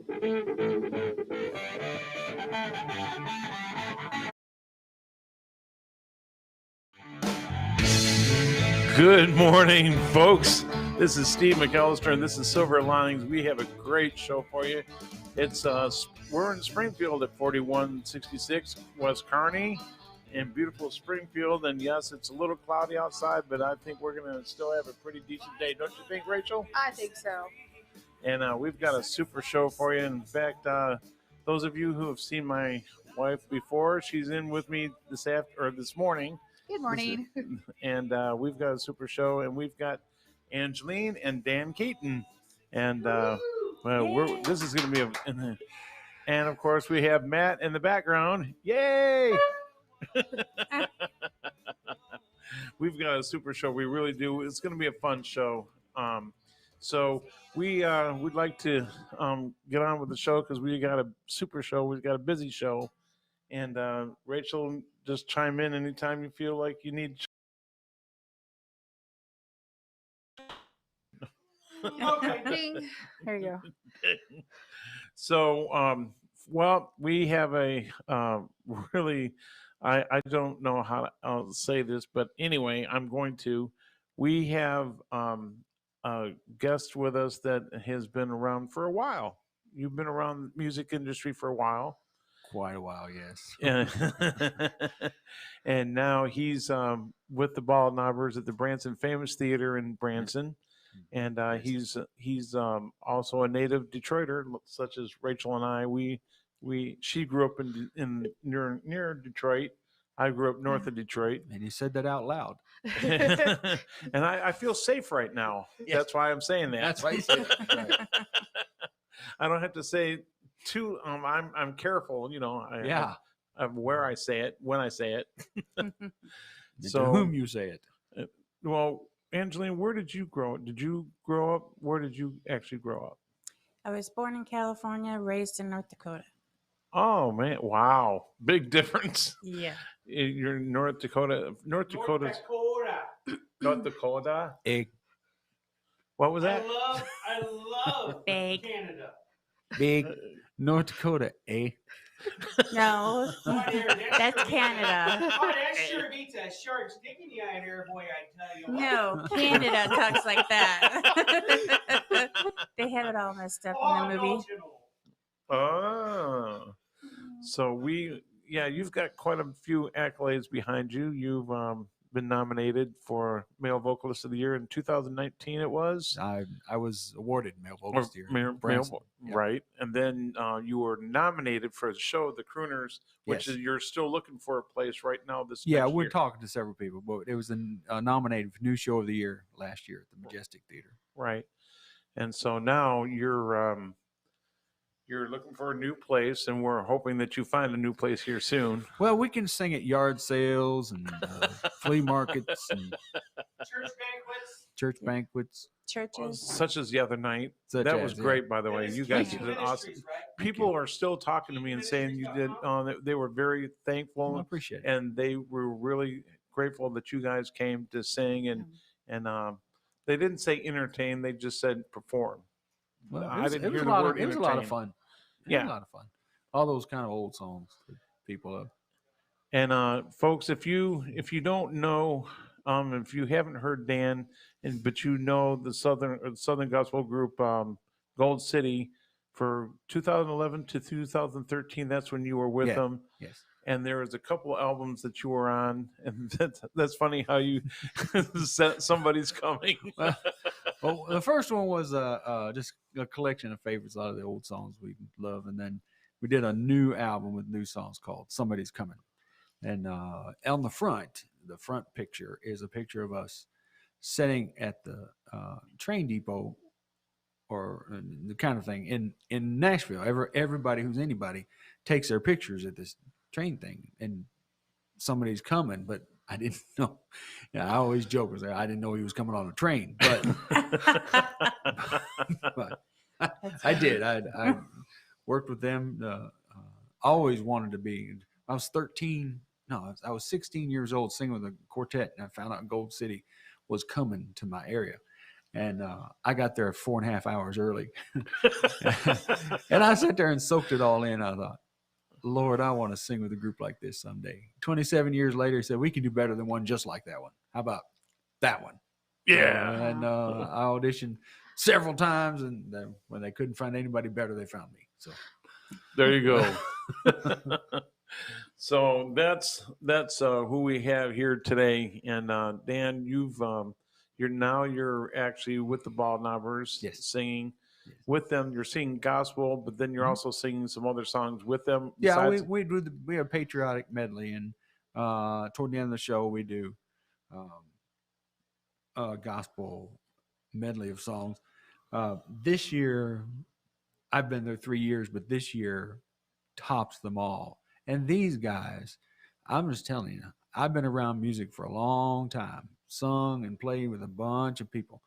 Good morning, folks. This is Steve McAllister, and this is Silver Linings. We have a great show for you. It's we're in Springfield at 4166 West Kearney in beautiful Springfield. And yes, it's a little cloudy outside, but I think we're going to still have a pretty decent day. Don't you think, Rachel? I think so. And we've got a super show for you. In fact, those of you who have seen my wife before, she's in with me this morning. Good morning. And we've got a super show, and we've got Angeline and Dan Keeton. And this is going to be and of course we have Matt in the background. Yay! We've got a super show. We really do. It's going to be a fun show. So we'd like to get on with the show because we got a super show. We've got a busy show. And Rachel, just chime in anytime you feel like you need. Okay. Ding. There you go. So, we have a really, I don't know how I'll say this, but anyway, I'm going to. We have a guest with us that has been around for a while. You've been around the music industry for a while. Quite a while, yes. And now he's with the Ball Knobbers at the Branson Famous Theater in Branson. And he's also a native Detroiter, such as Rachel and I. She grew up in near Detroit. I grew up north of Detroit. And you said that out loud. And I feel safe right now. Yes. That's why I'm saying that. That's why you said it. Right. I don't have to say too. I'm careful. You know. I'm where I say it, when I say it. So to whom you say it. Well, Angeline, where did you grow up? Did you grow up? Where did you actually grow up? I was born in California, raised in North Dakota. Oh, man. Wow. Big difference. Yeah. You're in North Dakota. North Dakota. What was that? I love Big. Canada. Big North Dakota, eh? No, that's Canada. Oh, that sure beats a shark sticking you in there, boy, I tell you. No, Canada talks like that. They have it all messed up in the movie. Oh. So you've got quite a few accolades behind you. You've been nominated for Male Vocalist of the Year in 2019. It was. I was awarded Male Vocalist of the Year. Right, and then you were nominated for the show The Crooners, which is you're still looking for a place right now. We're talking to several people, but it was nominated for New Show of the Year last year at the Majestic Theater. Right, and so now you're looking for a new place, and we're hoping that you find a new place here soon. Well, we can sing at yard sales and flea markets and church banquets. Churches. Such as the other night. That was great, by the way. You guys did an awesome. People are still talking to me and saying you did. They were very thankful. I appreciate it. And they were really grateful that you guys came to sing and they didn't say entertain. They just said perform. Well, I didn't hear the word it was a lot of fun. Yeah, a lot of fun. All those kind of old songs that people love. And folks, if you don't know, if you haven't heard Dan, but you know the Southern Gospel Group, Gold City, for 2011 to 2013, that's when you were with them. Yes. And there was a couple of albums that you were on, and that's funny how you said somebody's coming. Well, the first one was just a collection of favorites, a lot of the old songs we love, and then we did a new album with new songs called Somebody's Coming. And on the front picture is a picture of us sitting at the train depot, or the kind of thing in Nashville. Everybody who's anybody takes their pictures at this train thing, and somebody's coming, but I didn't know. I always joke, I didn't know he was coming on a train, but, but I did. I worked with them. Always wanted to be. I was 16 years old singing with a quartet, and I found out Gold City was coming to my area, And I got there 4.5 hours early. And I sat there and soaked it all in. I thought, Lord, I want to sing with a group like this someday. 27 years later, he said, we can do better than one just like that one. How about that one? Yeah. And I auditioned several times, and when they couldn't find anybody better, they found me. So there you go. So that's who we have here today. And Dan, you're actually with the Ball Knobbers, Yes. singing. Yes. With them. You're singing gospel, but then you're Mhm. also singing some other songs with them. Yeah, besides- we do we have patriotic medley, and toward the end of the show we do a gospel medley of songs. This year, I've been there 3 years, but this year tops them all. And these guys, I'm just telling you, I've been around music for a long time, sung and played with a bunch of people.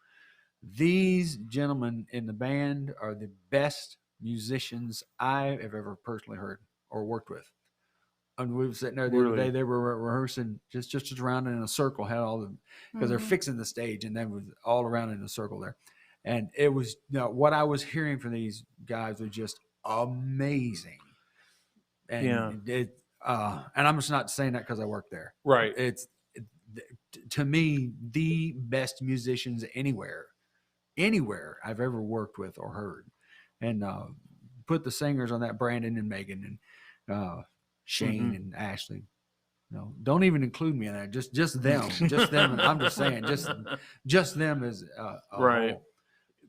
These gentlemen in the band are the best musicians I have ever personally heard or worked with. And we were sitting there the other Really? day, they were rehearsing just around in a circle, had all the, because they're fixing the stage, and then was all around in a circle there. And it was, what I was hearing from these guys was just amazing. And and I'm just not saying that because I work there. Right. To me, the best musicians anywhere I've ever worked with or heard. And put the singers on that, Brandon and Megan and Shane and Ashley. No, don't even include me in that. Just them, just them. I'm just saying, just them is Right.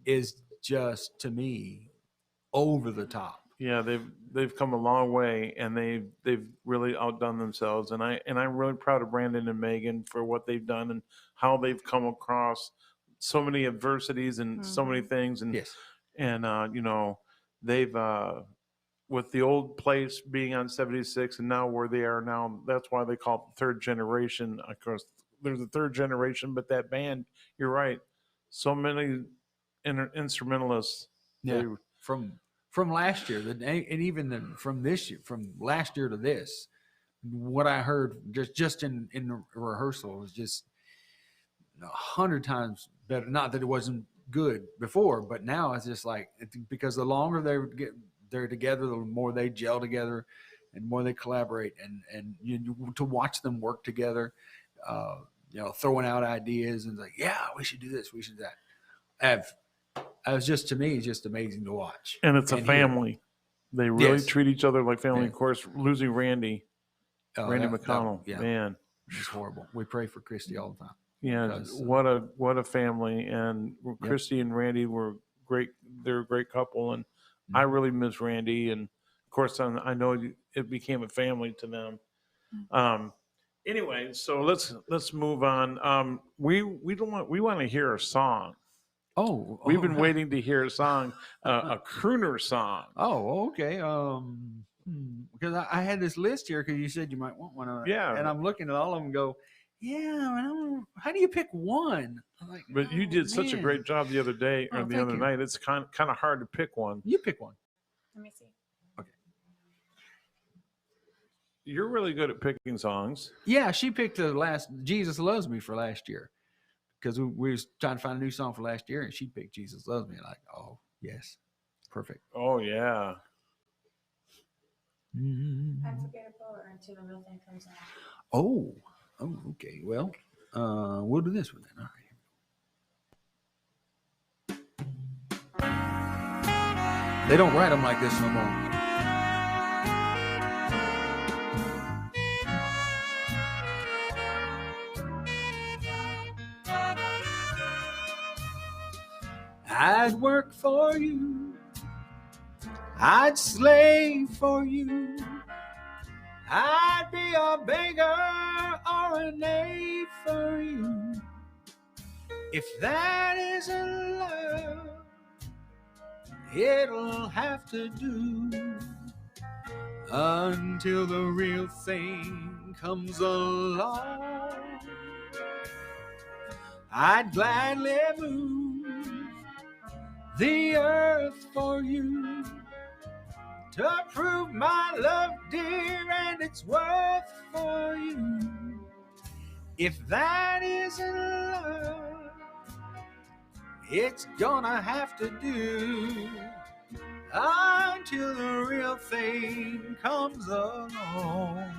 is just, to me, over the top. Yeah, they've come a long way, and they've really outdone themselves. And I'm really proud of Brandon and Megan for what they've done and how they've come across so many adversities and so many things. And Yes. and they've with the old place being on 76 and now where they are now, that's why they call it the third generation. Of course, there's a third generation, but that band, you're right, so many instrumentalists. Yeah. From last year, and even from this year, from last year to this, what I heard just in the rehearsal was just 100 times better. Not that it wasn't good before, but now it's just like, because the longer they're together, the more they gel together, and more they collaborate, and to watch them work together, throwing out ideas and like, yeah, we should do this, we should do that. To me, it's just amazing to watch. And it's a family. They really treat each other like family. Yeah. Of course, losing Randy McConnell, man, it's horrible. We pray for Christy all the time. Yeah, Because, what a family. And Christy and Randy were great. They're a great couple, and I really miss Randy. And of course, I know it became a family to them. Anyway, so let's move on. We want to hear a song. We've been waiting to hear a song, a crooner song. Oh, okay. Because I had this list here because you said you might want one. Yeah. And I'm looking at all of them and go, yeah, how do you pick one? I'm like, But you did such a man. great job the other day or the thank other you. night. It's kind of hard to pick one. You pick one. Let me see. You're really good at picking songs. Yeah, she picked the last Jesus Loves Me for last year because we was trying to find a new song for last year, and she picked Jesus Loves Me. Like, oh, yes. Perfect. Oh, yeah. Unforgettable or Until the Real Thing Comes Out. Oh, okay. Well, we'll do this one then. All right. They don't write them like this no more. I'd work for you. I'd slave for you. I'd be a beggar or a knave for you. If that isn't love, it'll have to do until the real thing comes along. I'd gladly move the earth for you to prove my love, dear, and its worth for you. If that isn't love, it's gonna have to do until the real thing comes along.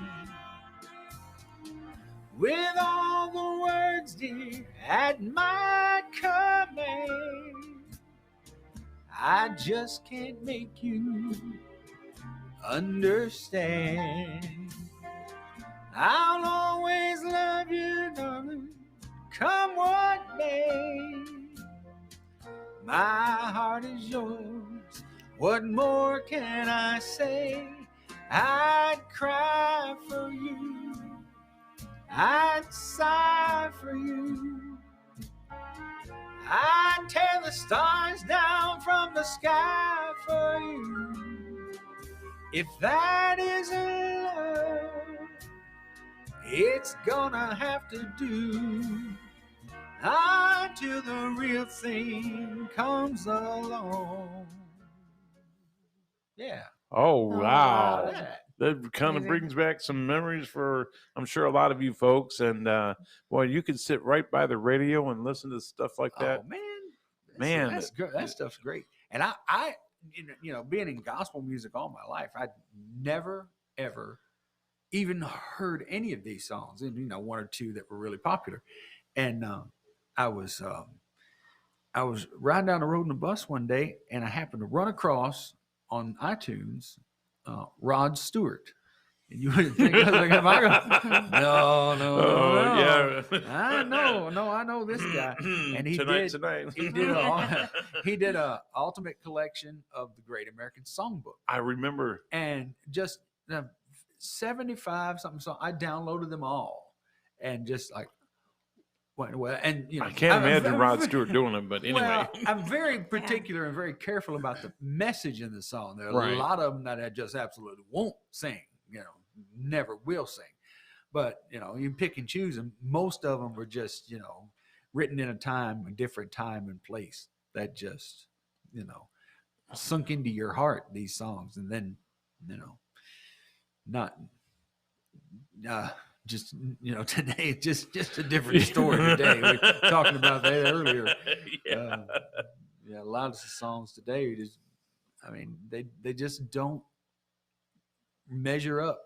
With all the words, dear, at my command, I just can't make you understand. I'll always love you, darling, come what may. My heart is yours. What more can I say? I'd cry for you. I'd sigh for you. I'd tear the stars down from the sky for you. If that isn't love, it's gonna have to do until the real thing comes along. Yeah. Oh, wow. wow. That kind of Amazing. brings back some memories for, I'm sure, a lot of you folks. And, well, you can sit right by the radio and listen to stuff like that. Oh, man. Man. That's good. That stuff's great. And I being in gospel music all my life, I'd never, ever even heard any of these songs. And, one or two that were really popular. And I was riding down the road in the bus one day, and I happened to run across on iTunes Rod Stewart. And you would think, no. Yeah. I know this guy. And he tonight. he did a ultimate collection of the Great American Songbook. I remember. And just 75 something song. I downloaded them all, and just like, well, and I can't imagine Rod Stewart doing them, but anyway. Well, I'm very particular and very careful about the message in the song. There are Right. a lot of them that I just absolutely won't sing, never will sing. But, you pick and choose, and most of them were just, written in a different time and place that just, sunk into your heart, these songs. And then, not just today, just a different story today. We were talking about that earlier. Yeah. A lot of the songs today they just don't measure up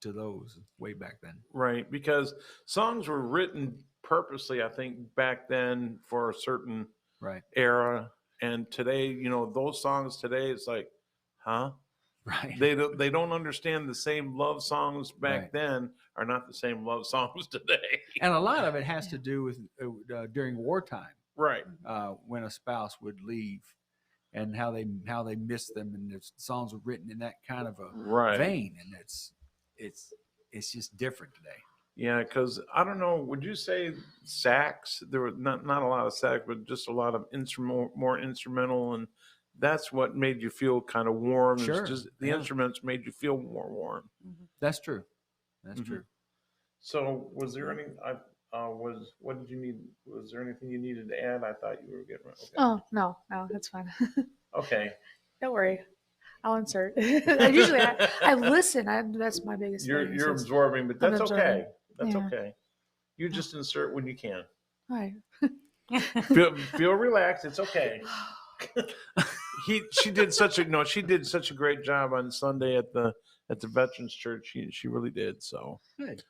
to those way back then. Right, because songs were written purposely, I think, back then for a certain Right. era, and today, those songs today, it's like, huh? Right. They don't understand the same love songs back Right. then are not the same love songs today. And a lot of it has to do with during wartime, Right. when a spouse would leave, and how they miss them, and the songs were written in that kind of a Right. vein, and it's just different today. Yeah, because I don't know. Would you say sax? There was not a lot of sax, but just a lot of more instrumental, and that's what made you feel kind of warm. Sure. It's just the Yeah. instruments made you feel more warm. That's true. That's Mhm. true. So, was there any? What did you need? Was there anything you needed to add? I thought you were getting. Okay. Oh, no, that's fine. Okay. Don't worry. I'll insert. Usually I listen. That's my biggest thing. You're is- absorbing, but that's absorbing. okay. That's Yeah. okay. You just insert when you can. All right. Feel relaxed. It's okay. She did such a great job on Sunday at the Veterans Church. She really did. So Good.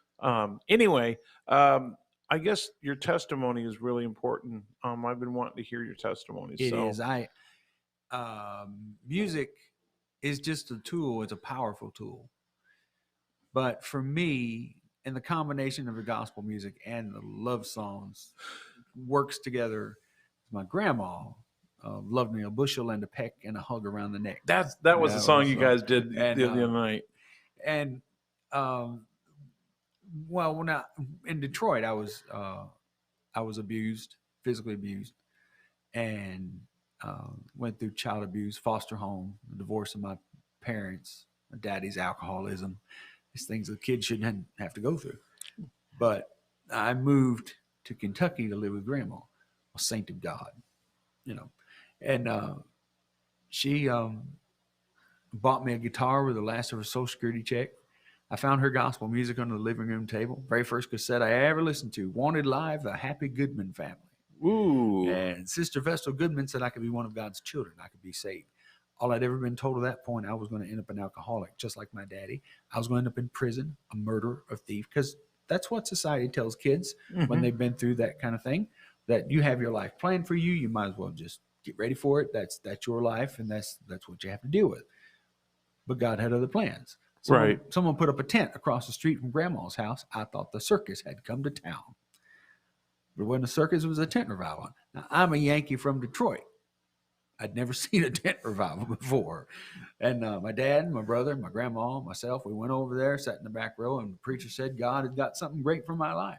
Anyway, I guess your testimony is really important. I've been wanting to hear your testimony. It is. Music is just a tool. It's a powerful tool. But for me, and the combination of the gospel music and the love songs works together. My grandma loved me a bushel and a peck and a hug around the neck. That was the song you guys did and, the other night. And well, when in Detroit, I was abused, physically abused, and went through child abuse, foster home, the divorce of my parents, my daddy's alcoholism. These things a kid shouldn't have to go through. But I moved to Kentucky to live with grandma, a saint of God, and she bought me a guitar with the last of her Social Security check. I found her gospel music on the living room table. Very first cassette I ever listened to, Wanted Live, the Happy Goodman Family. Ooh. And Sister Vestal Goodman said I could be one of God's children. I could be saved. All I'd ever been told at that point, I was going to end up an alcoholic, just like my daddy. I was going to end up in prison, a murderer, a thief, because that's what society tells kids when they've been through that kind of thing, that you have your life planned for you. You might as well just get ready for it. That's your life, and that's what you have to deal with. But God had other plans. Someone put up a tent across the street from Grandma's house. I thought the circus had come to town. But when the circus, was a tent revival. Now, I'm a Yankee from Detroit. I'd never seen a tent revival before. And my dad, my brother, my grandma, myself, we went over there, sat in the back row, and the preacher said God had got something great for my life.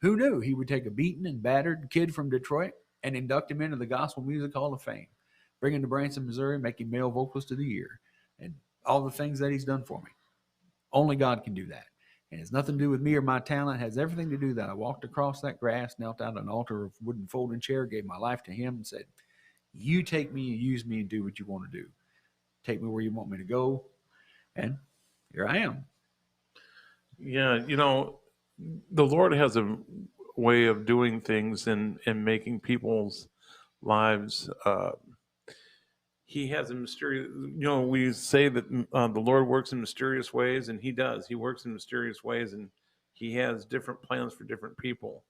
Who knew he would take a beaten and battered kid from Detroit and induct him into the Gospel Music Hall of Fame, bring him to Branson, Missouri, make him male vocalist of the year, and all the things that he's done for me. Only God can do that. And it's nothing to do with me or my talent. It has everything to do with that. I walked across that grass, knelt down at an altar of wooden folding chair, gave my life to him, and said, you take me and use me and do what you want to do. Take me where you want me to go. And here I am. Yeah, the Lord has a way of doing things and making people's lives. He has a mysterious, we say that the Lord works in mysterious ways, and he does. He works in mysterious ways, and he has different plans for different people.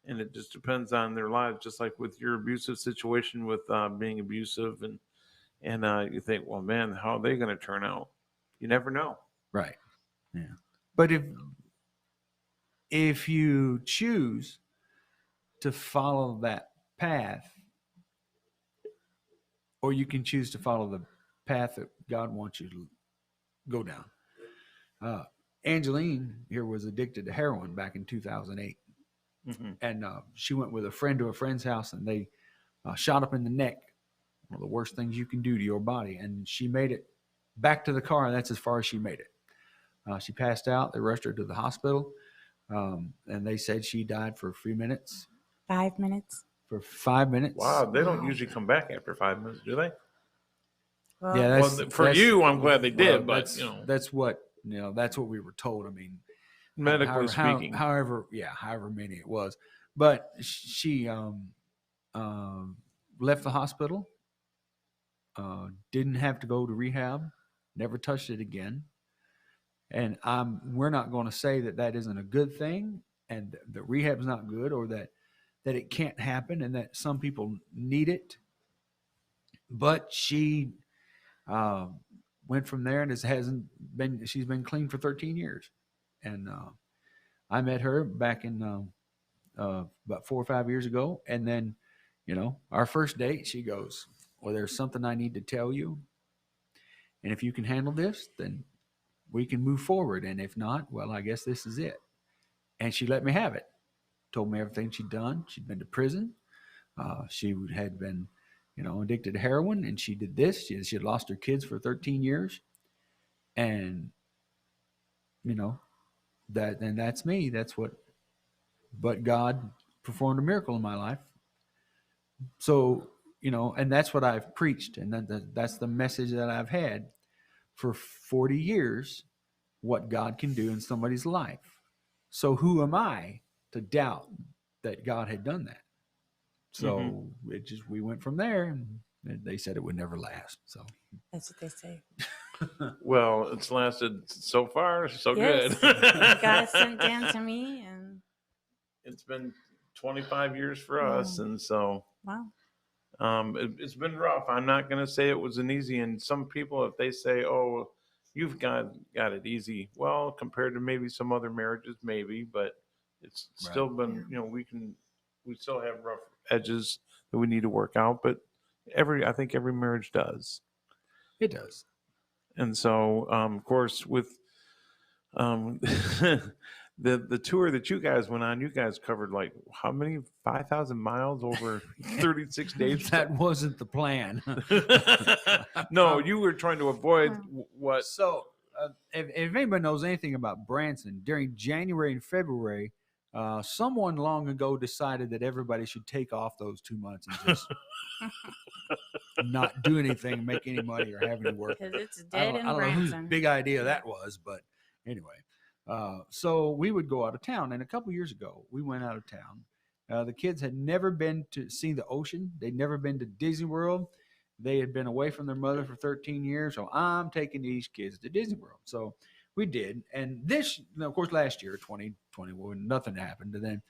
And it just depends on their lives, just like with your abusive situation with being abusive. And you think, well, man, how are they going to turn out? You never know. Right. Yeah. But if you choose to follow that path, or you can choose to follow the path that God wants you to go down. Angeline here was addicted to heroin back in 2008. And she went with a friend to a friend's house, and they shot up in the neck. One of the worst things you can do to your body. And she made it back to the car, and that's as far as she made it. She passed out. They rushed her to the hospital, and they said she died for a few minutes. 5 minutes. For 5 minutes. Wow, they don't usually come back after 5 minutes, do they? Well, Yeah, for you, I'm glad they did, but that's what we were told. I mean, medically speaking, however many it was, but she left the hospital, didn't have to go to rehab, never touched it again, and we're not going to say that isn't a good thing, and the rehab's not good, or that it can't happen, and that some people need it. But she went from there, and she's been clean for 13 years. And I met her back in about 4 or 5 years ago. And then, our first date, she goes, well, there's something I need to tell you. And if you can handle this, then we can move forward. And if not, well, I guess this is it. And she let me have it. Told me everything she'd done. She'd been to prison. She had been, addicted to heroin, and she did this. She had lost her kids for 13 years. And, that's me. But God performed a miracle in my life. So, and that's what I've preached. And that's the message that I've had for 40 years, what God can do in somebody's life. So who am I to doubt that God had done that? So we went from there, and they said it would never last. So that's what they say. Well, it's lasted so far, so yes. good. God sent down to me, and it's been 25 years for us, and so wow. It's been rough. I'm not going to say it was an easy. And some people, if they say, "Oh, you've got it easy," well, compared to maybe some other marriages, maybe, but it's still been, we still have rough edges that we need to work out. But I think every marriage does. It does. And so, of course, with the tour that you guys went on, you guys covered like how many? 5,000 miles over 36 days? That wasn't the plan. No, you were trying to avoid what? So, if anybody knows anything about Branson, during January and February, someone long ago decided that everybody should take off those 2 months and just not do anything and make any money or have any work. Because it's dead in I don't know whose Branson. big idea that was, but anyway. So we would go out of town. And a couple years ago, we went out of town, The kids had never been to see the ocean. They'd never been to Disney World. They had been away from their mother for 13 years. So I'm taking these kids to Disney World. So we did. And this, of course, last year, 2021, nothing happened. And then,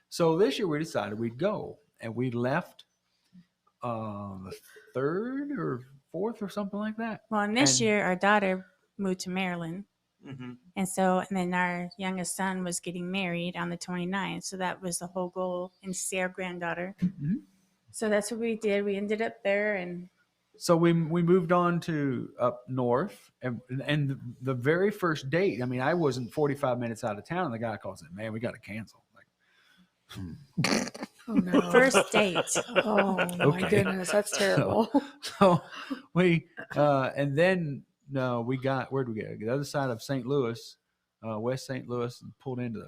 so this year we decided we'd go. And we left the 3rd or 4th or something like that. Well, and this And- year our daughter moved to Maryland. Mm-hmm. And then our youngest son was getting married on the 29th. So that was the whole goal, and to see our granddaughter. Mhm. So that's what we did. We ended up there, and So we moved on to up north, and the very first date. I mean, I wasn't 45 minutes out of town, and the guy calls and said, "Man, we got to cancel." Like, Oh no. first date. Oh my Okay. goodness, that's terrible. so we and then we got, where'd we get? The other side of St. Louis, West St. Louis, and pulled into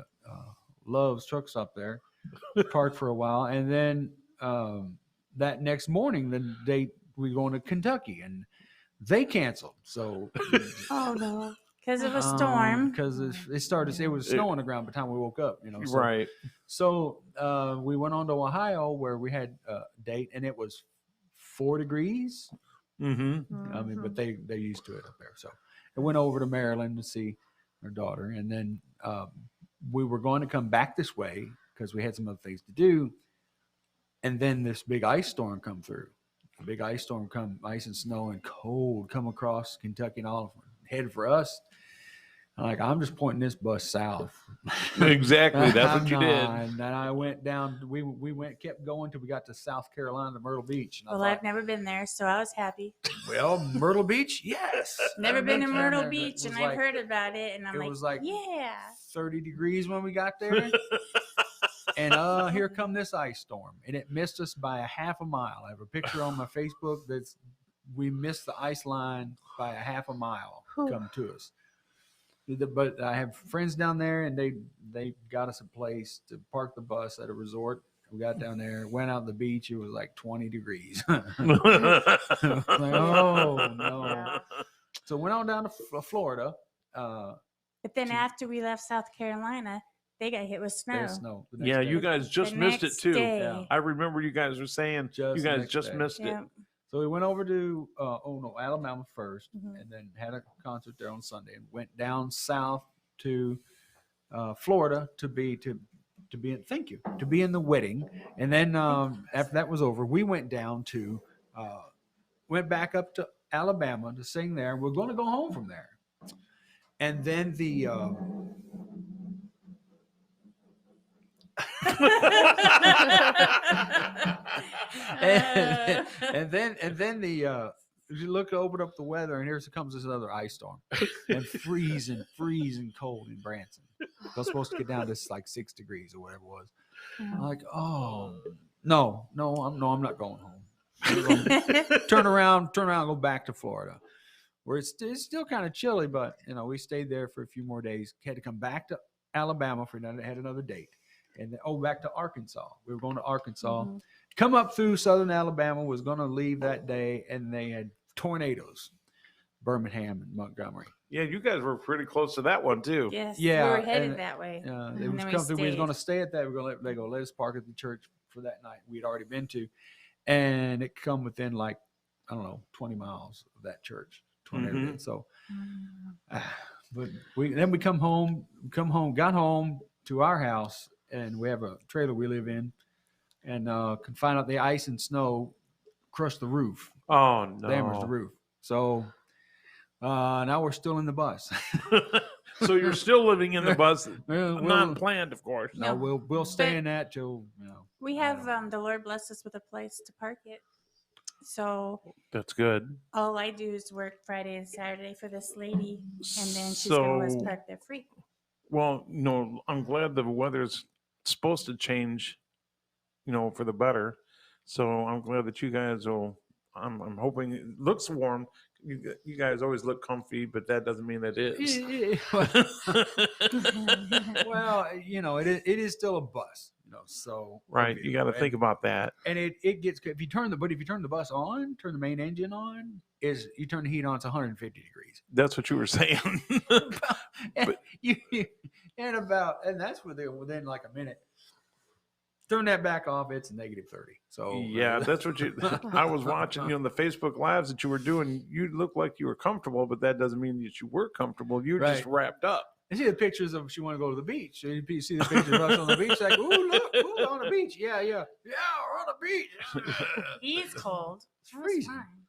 Love's truck stop there, parked for a while, and then that next morning, the date we going to Kentucky, and they canceled. So Oh no. Because of a storm. because it started, it was snow on the ground by the time we woke up, So, Right. So we went on to Ohio where we had a date, and it was 4 degrees. Mm-hmm. I mean, but they're used to it up there. So I went over to Maryland to see our daughter, and then we were going to come back this way because we had some other things to do. And then this big ice storm come through. A big ice storm ice and snow and cold come across Kentucky and all headed for us. I'm just pointing this bus south. Exactly. That's what you did. And I went down. We kept going till we got to South Carolina, Myrtle Beach. And I Well, thought, I've never been there, so I was happy. well, Myrtle Beach, yes. Never been to I've Myrtle there, but Beach, it and was I've like- heard about it, and I'm it like, was like yeah. 30 degrees when we got there. And here come this ice storm, and it missed us by a half a mile. I have a picture on my Facebook that's we missed the ice line by a half a mile come to us. But I have friends down there, and they got us a place to park the bus at a resort. We got down there, went out to the beach. It was like 20 degrees. Like, oh no! Yeah. So went on down to Florida. But then after we left South Carolina, they got hit with snow. There's snow. the next Yeah, day. you guys just The missed it next too. day. Yeah. I remember you guys were saying Just you the guys next just day. missed it. Yeah. So we went over to Alabama 1st, Mhm. and then had a concert there on Sunday, and went down south to Florida to be in the wedding, and then after that was over, we went back up to Alabama to sing there. We're going to go home from there, and then the and then the you open up the weather, and here comes this other ice storm, and freezing cold in Branson. It was supposed to get down to like 6 degrees or whatever it was. I'm like, oh no, I'm not going home. I'm gonna turn around, go back to Florida, where it's still kind of chilly, but we stayed there for a few more days. Had to come back to Alabama had another date, and then back to Arkansas. We were going to Arkansas. Mhm. Come up through southern Alabama, was going to leave that day, and they had tornadoes, Birmingham and Montgomery. Yeah, you guys were pretty close to that one too. Yes, Yeah, we were headed and- that way. They And was then we come through. We was stayed. going to stay at that. We're going to let us park at the church for that night. We'd already been to, and it come within 20 miles of that church. Tornado Mhm. did. So, Mm. but we come home, got home to our house, and we have a trailer we live in, and can find out the ice and snow crushed the roof, Oh no. damaged the roof. So now we're still in the bus. So you're still living in the bus, We'll- non-planned, of course. No, we'll stay But- in that till We I have don't the Lord blessed us with a place to park it. So That's good. all I do is work Friday and Saturday for this lady, and then she's gonna let us So- park there free. Well, no, I'm glad the weather's supposed to change, for the better. So I'm glad that you guys will. I'm hoping it looks warm. You guys always look comfy, but that doesn't mean that it is. well, it is still a bus, so Right, you got to think about that. and it gets if you turn the bus on, turn the main engine on, you turn the heat on, it's 150 degrees. That's what you were saying. and, and that's within like a minute. turn that back off, it's -30. So yeah, that's what you. I was watching you on the Facebook lives that you were doing. You looked like you were comfortable, but that doesn't mean that you were comfortable. You were just Right. wrapped up. I see the pictures of she want to go to the beach. So you see the pictures of us on the beach, like, ooh, look, ooh, on the beach. Yeah, we're on the beach. He's cold. It's That was freezing. fine.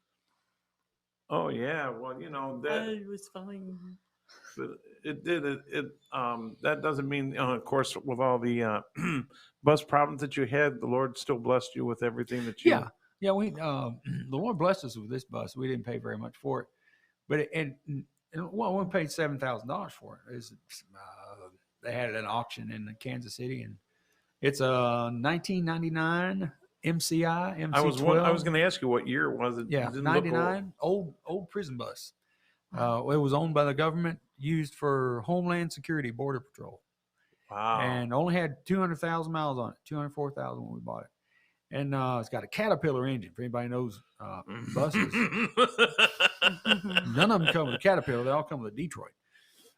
Oh yeah, well that. I was fine. But it did it. That doesn't mean, of course, with all the bus problems that you had, the Lord still blessed you with everything that you. Yeah. We the Lord blessed us with this bus. We didn't pay very much for it, but we paid $7,000 for it. They had it at an auction in Kansas City, and it's a 1999 MCI MC12. I was going to ask you what year it was. It Yeah, didn't look 99 old prison bus. It was owned by the government, used for Homeland Security, Border Patrol. Wow. And only had 200,000 miles on it, 204,000 when we bought it. And it's got a Caterpillar engine. If anybody knows buses, none of them come with a Caterpillar. They all come with a Detroit.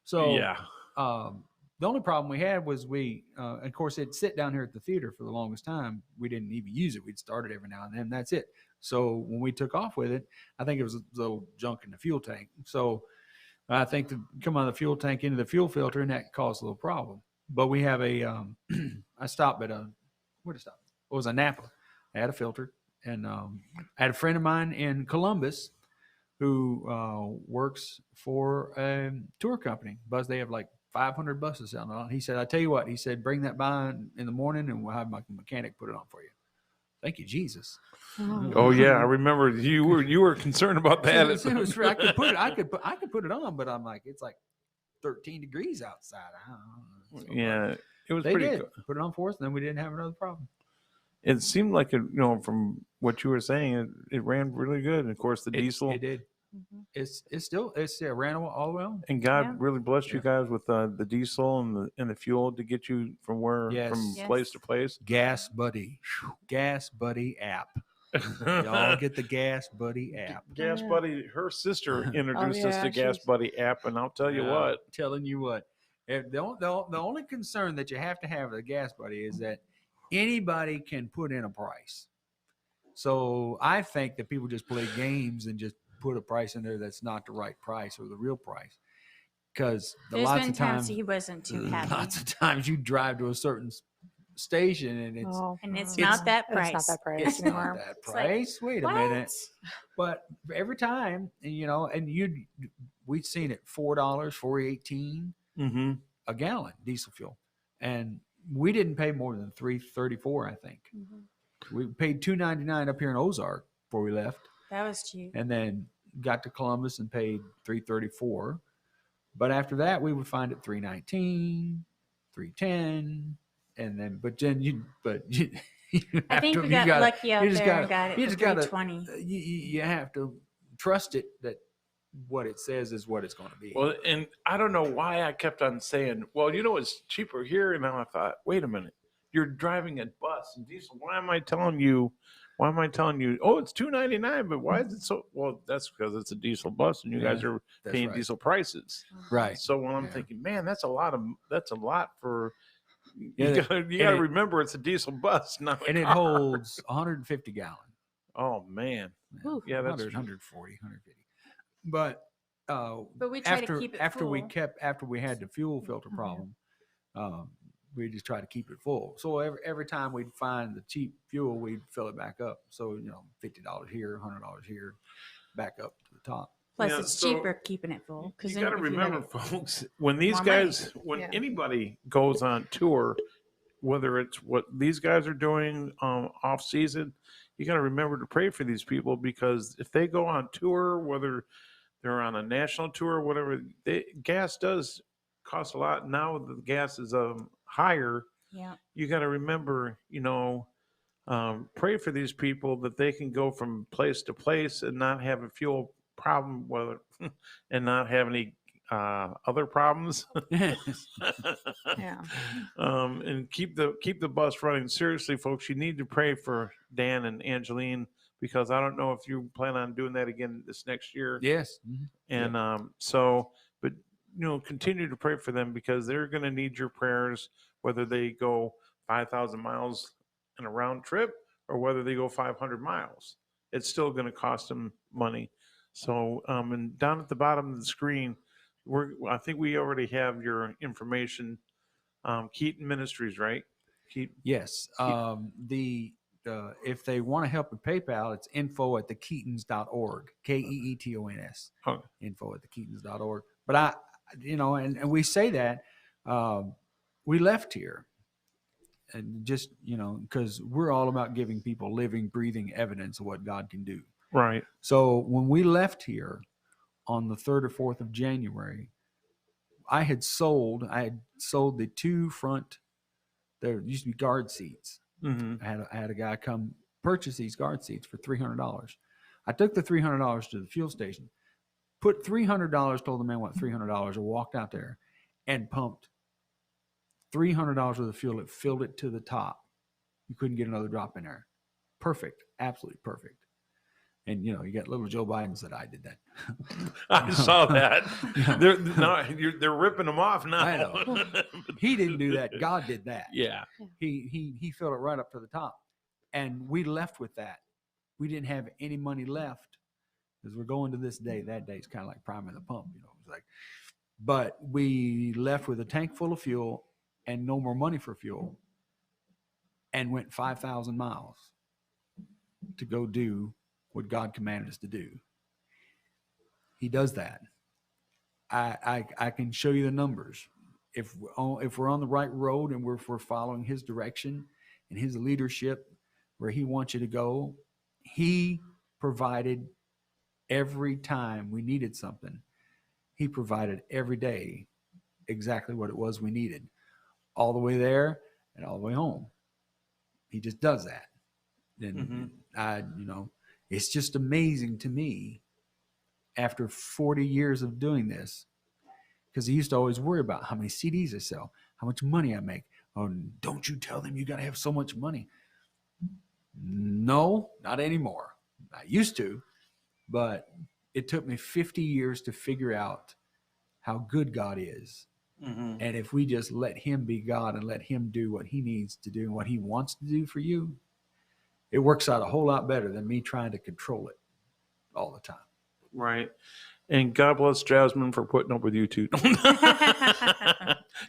So yeah. the only problem we had was of course, it'd sit down here at the theater for the longest time. We didn't even use it. We'd start it every now and then. That's it. So when we took off with it, I think it was a little junk in the fuel tank. So I think to come out of the fuel tank into the fuel filter, and that caused a little problem. But we have I stopped at where to stop? It was a Napa. I had a filter, and I had a friend of mine in Columbus who works for a tour company. They have like 500 buses out on. He said, "I tell you what," he said, "bring that by in the morning, and we'll have my mechanic put it on for you." Thank you, Jesus. Oh yeah, I remember you were concerned about that. I could put it on, but I'm like, it's like 13 degrees outside. I don't know. So, yeah, it was they pretty did cool. put it on for us, and then we didn't have another problem. It seemed like from what you were saying, it ran really good. And of course, the diesel. It did. Mm-hmm. It's ran all the way on. And God really blessed you guys with the diesel and the fuel to get you from place to place. Gas Buddy app. Y'all get the Gas Buddy app. Gas Buddy, her sister introduced us to Gas Buddy app, and I'll tell you what. Telling you what, the only concern that you have to have with a Gas Buddy is that anybody can put in a price. So I think that people just play games and just put a price in there that's not the right price or the real price. Because there's been times he wasn't too happy. Lots of times you drive to a certain station and it's not that price. It's not that price It's anymore. not that price. Wait a minute. But every time, we'd seen it $4, $4.18 a gallon diesel fuel, and we didn't pay more than $3.34. I think we paid $2.99 up here in Ozark before we left. That was cheap. And then got to Columbus and paid $3.34. But after that, we would find it $3.19, $3.10, and then I think we got lucky out there and got it for $3.20. You have to trust it that what it says is what it's going to be. Well, and I don't know why I kept on saying, well, it's cheaper here. And then I thought, wait a minute, you're driving a bus and diesel. Why am I telling you, oh, it's $2.99, but why is it so? Well, that's because it's a diesel bus and you guys are paying diesel prices. Right. So when I'm thinking, man, that's a lot for, you got to remember it's a diesel bus. And it holds 150 gallons. Oh man. Yeah, that's 140, 150. But we try to keep it after full. after we had the fuel filter problem, we just try to keep it full. So every time we'd find the cheap fuel, we'd fill it back up. So $50 here, $100 here, back up to the top. Plus, it's cheaper keeping it full. You got to remember, folks, when these guys, anybody goes on tour, whether it's what these guys are doing off season, you got to remember to pray for these people, because if they go on tour, whether they're on a national tour or whatever, gas does cost a lot. Now the gas is higher. Yeah. You got to remember, pray for these people that they can go from place to place and not have a fuel problem, and not have any other problems. And keep the bus running. Seriously, folks, you need to pray for Dan and Angeline, because I don't know if you plan on doing that again this next year. Yes. And but continue to pray for them, because they're going to need your prayers, whether they go 5,000 miles in a round trip or whether they go 500 miles. It's still going to cost them money. So, and down at the bottom of the screen, I think we already have your information. Keeton Ministries, right? Keaton. Yes. If they want to help with PayPal, it's info@thekeetons.org. KEETONS. Oh. Info@thekeetons.org. But and we say that we left here, and just because we're all about giving people living, breathing evidence of what God can do. Right. So when we left here on the 3rd or 4th of January, I had sold the two front. There used to be guard seats. Mm-hmm. I had a guy come purchase these guard seats for $300. I took the $300 to the fuel station, put $300, told the man what $300, and walked out there and pumped $300 worth of fuel. It filled it to the top. You couldn't get another drop in there. Perfect, absolutely perfect. And you got little Joe Biden said I did that. I saw that. They're ripping them off now. I know. He didn't do that. God did that. Yeah. He filled it right up to the top, and we left with that. We didn't have any money left because we're going to this day. That day is kind of like priming the pump, It's like, but we left with a tank full of fuel and no more money for fuel, and went 5,000 miles to go do what God commanded us to do. He does that. I can show you the numbers. If we're on the right road and if we're following His direction and His leadership where He wants you to go, He provided every time we needed something. He provided every day exactly what it was we needed, all the way there and all the way home. He just does that. And it's just amazing to me after 40 years of doing this, because he used to always worry about how many CDs I sell, how much money I make. Oh, don't you tell them you got to have so much money. No, not anymore. I used to, but it took me 50 years to figure out how good God is. Mm-hmm. And if we just let Him be God and let Him do what He needs to do and what He wants to do for you, it works out a whole lot better than me trying to control it all the time. Right. And God bless Jasmine for putting up with you too.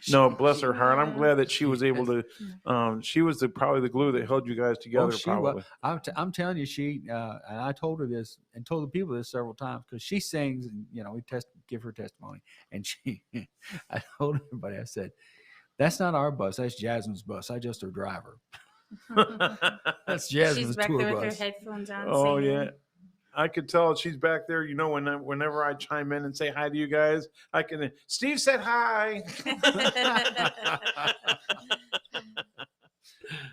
No, bless her heart. I'm glad that she was able to. She was probably the glue that held you guys together. Probably. I'm telling you, and I told her this and told the people this several times because she sings and we give her testimony, and I told everybody, I said, "That's not our bus. That's Jasmine's bus. I just her driver." That's Jasmine's She's back tour there bus. with her headphones on. Oh singing. yeah. I could tell she's back there. Whenever I chime in and say hi to you guys, I can. Steve said hi.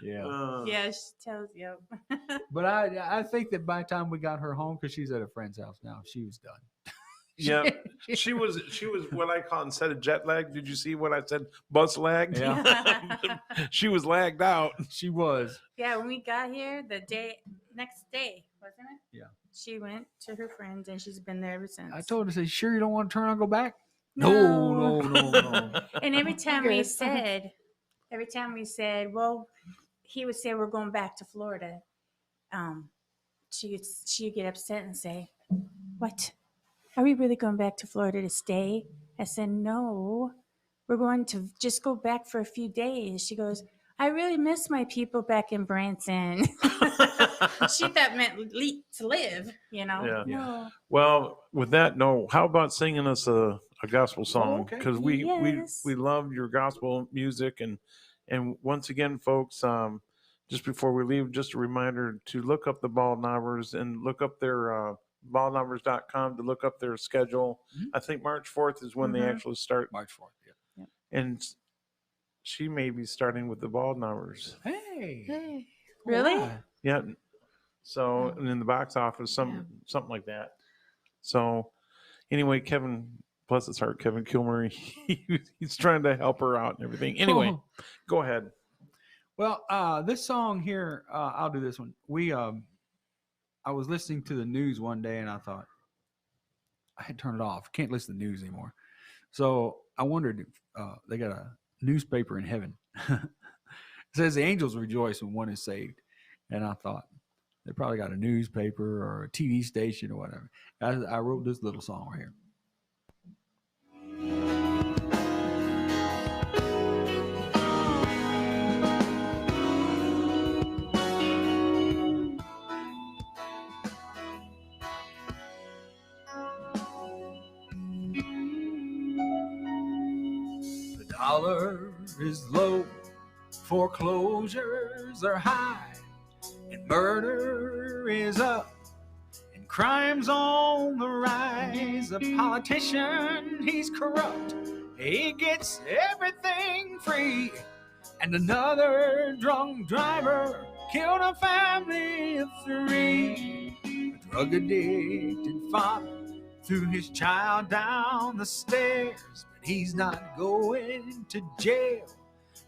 Yeah. Yeah, she tells you. But I think that by the time we got her home, because she's at a friend's house now, she was done. Yeah, she was what I call, instead of jet lag. Did you see what I said? Bus lag. Yeah. She was lagged out. She was. Yeah, when we got here, next day, wasn't it? Yeah. She went to her friends, and she's been there ever since. I told her, "Say, sure you don't want to turn around and go back?" No. No. And every time we said, well, he would say we're going back to Florida. She'd get upset and say, "What? Are we really going back to Florida to stay?" I said, "No, we're going to just go back for a few days." She goes, "I really miss my people back in Branson." She thought meant to live, Yeah. No. Well, with that, no. How about singing us a gospel song? okay. Because Yes. we love your gospel music, and once again, folks, just before we leave, just a reminder to look up the Bald Knobbers and look up their baldknobbers.com to look up their schedule. Mm-hmm. I think March 4th is when they actually start. March 4th, yeah. And she may be starting with the Bald Knobbers. Hey. Really? Wow. Yeah. So, and in the box office, something like that. So, anyway, Kevin, bless his heart, Kevin Kilmer, he's trying to help her out and everything. Anyway, go ahead. Well, this song here, I'll do this one. I was listening to the news one day, and I thought I had to turn it off. Can't listen to the news anymore. So I wondered if they got a newspaper in heaven. It says the angels rejoice when one is saved. And I thought, they probably got a newspaper or a TV station or whatever. I wrote this little song right here. The dollar is low, foreclosures are high, and murder is up, and crime's on the rise. A politician, he's corrupt, he gets everything free, and another drunk driver killed a family of 3. A drug addicted father threw his child down the stairs, but he's not going to jail,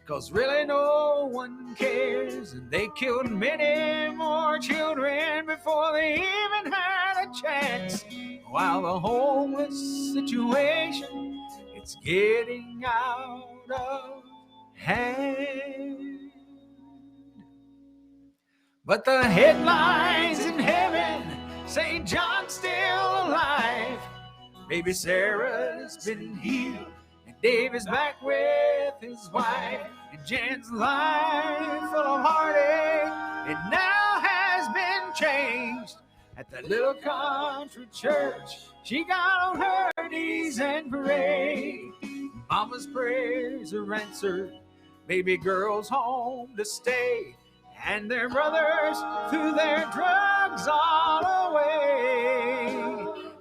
'cause really no one cares. And they killed many more children before they even had a chance, while the homeless situation, it's getting out of hand. But the headlines in heaven say John's still alive, baby Sarah's been healed, and Dave is back with his wife, and Jen's life full of heartache, it now has been changed. At that little country church, she got on her knees and prayed. Mama's prayers are answered, baby girl's home to stay, and their brothers threw their drugs all away.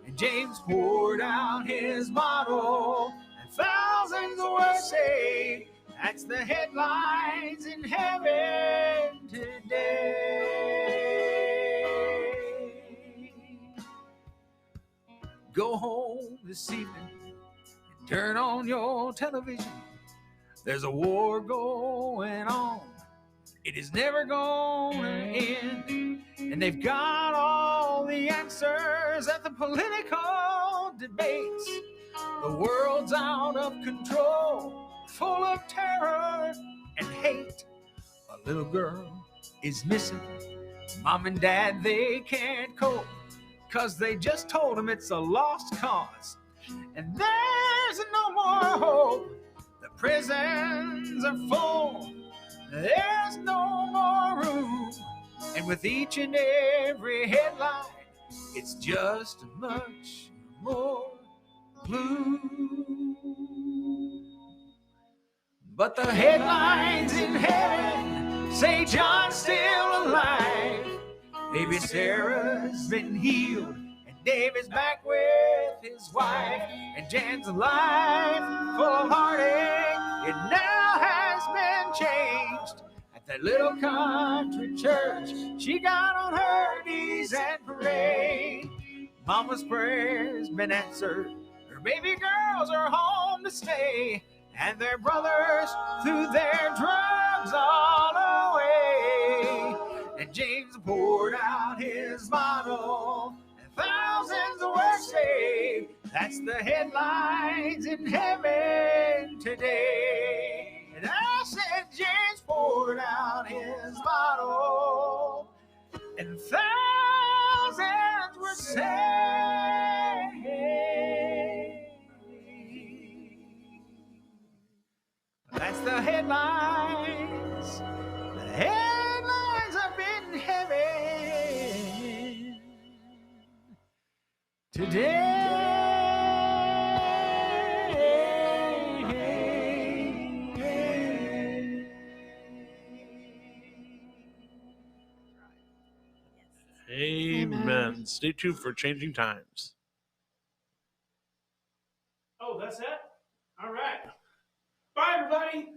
And James poured out his bottle, and thousands were saved. That's the headlines in heaven today. Go home this evening and turn on your television. There's a war going on, it is never gonna end, and they've got all the answers at the political debates. The world's out of control, full of terror and hate. A little girl is missing, mom and dad, they can't cope, 'cause they just told them it's a lost cause, and there's no more hope. The prisons are full, there's no more room, and with each and every headline, it's just much more gloom. But the headlines in heaven say John's still alive, baby Sarah's been healed, and Dave is back with his wife, and Jan's life full of heartache, it now has been changed. At that little country church, she got on her knees and prayed. Mama's prayers been answered, her baby girls are home to stay, and their brothers threw their drugs all away. And James poured out his bottle, and thousands were saved. That's the headlines in heaven today. And I said James poured out his bottle, and thousands were saved. That's the headlines. The headlines up in heaven today. Amen. Stay tuned for Changing Times. Oh, that's it? All right. Bye, everybody.